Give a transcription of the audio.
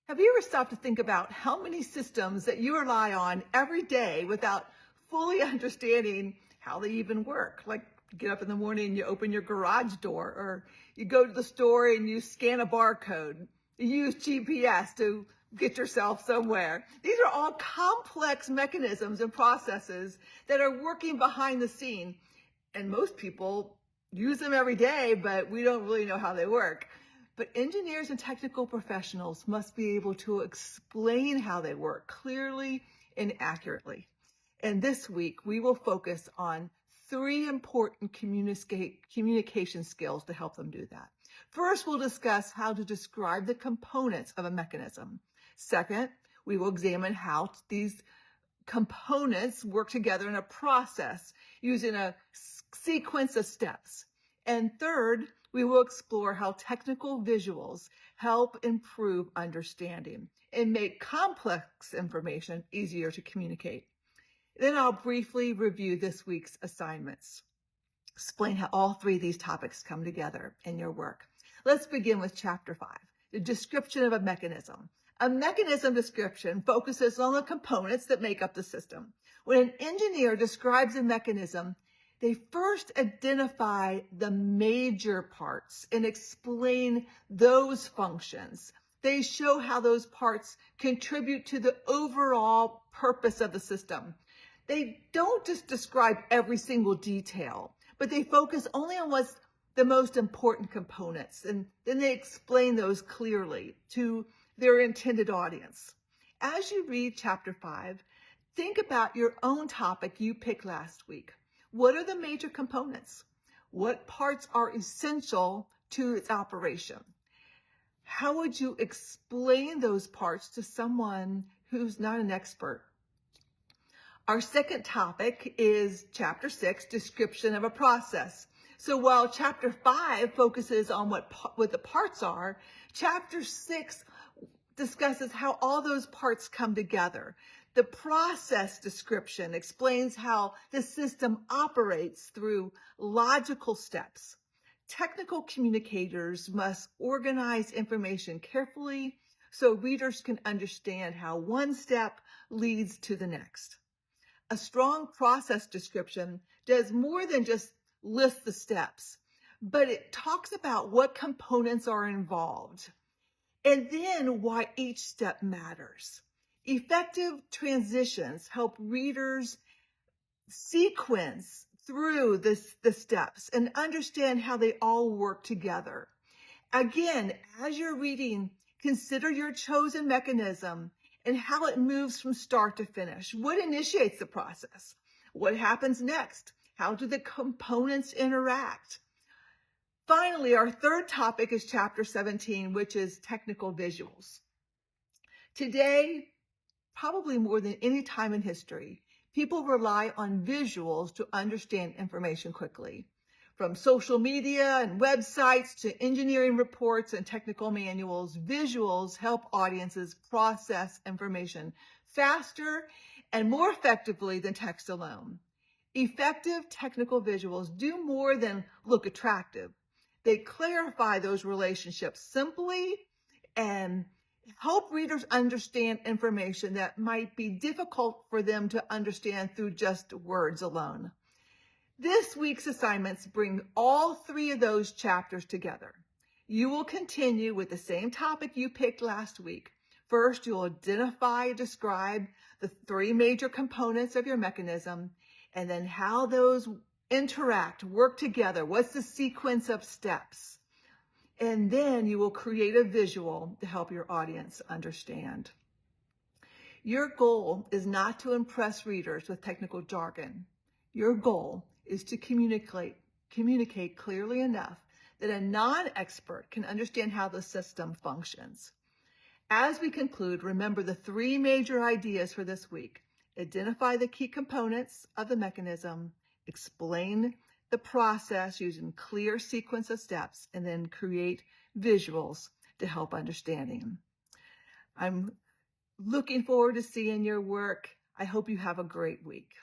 Have you ever stopped to think about how many systems that you rely on every day without fully understanding how they even work? Like you get up in the morning and you open your garage door, or you go to the store and you scan a barcode. You use GPS to get yourself somewhere. These are all complex mechanisms and processes that are working behind the scene. And most people use them every day, but we don't really know how they work. But engineers and technical professionals must be able to explain how they work clearly and accurately. And this week, we will focus on three important communication skills to help them do that. First, we'll discuss how to describe the components of a mechanism. Second, we will examine how these components work together in a process using a sequence of steps. And third, we will explore how technical visuals help improve understanding and make complex information easier to communicate. Then I'll briefly review this week's assignments, explain how all three of these topics come together in your work. Let's begin with Chapter 5, the description of a mechanism. A mechanism description focuses on the components that make up the system. When an engineer describes a mechanism, they first identify the major parts and explain those functions. They show how those parts contribute to the overall purpose of the system. They don't just describe every single detail, but they focus only on what's the most important components, and then they explain those clearly to their intended audience. As you read Chapter 5, think about your own topic you picked last week. What are the major components? What parts are essential to its operation? How would you explain those parts to someone who's not an expert? Our second topic is Chapter 6, description of a process. So while Chapter 5 focuses on what the parts are, Chapter 6 discusses how all those parts come together. The process description explains how the system operates through logical steps. Technical communicators must organize information carefully so readers can understand how one step leads to the next. A strong process description does more than just list the steps, but it talks about what components are involved and then why each step matters. Effective transitions help readers sequence through the steps and understand how they all work together. Again, as you're reading, consider your chosen mechanism and how it moves from start to finish. What initiates the process? What happens next? How do the components interact? Finally, our third topic is Chapter 17, which is technical visuals. Today, probably more than any time in history, people rely on visuals to understand information quickly. From social media and websites to engineering reports and technical manuals, visuals help audiences process information faster and more effectively than text alone. Effective technical visuals do more than look attractive. They clarify those relationships simply and help readers understand information that might be difficult for them to understand through just words alone. This week's assignments bring all three of those chapters together. You will continue with the same topic you picked last week. First, you'll identify and describe the three major components of your mechanism, and then how those interact, work together. What's the sequence of steps? And then you will create a visual to help your audience understand. Your goal is not to impress readers with technical jargon. Your goal is to communicate clearly enough that a non-expert can understand how the system functions. As we conclude, remember the three major ideas for this week. Identify the key components of the mechanism, explain the process using clear sequence of steps, and then create visuals to help understanding. I'm looking forward to seeing your work. I hope you have a great week.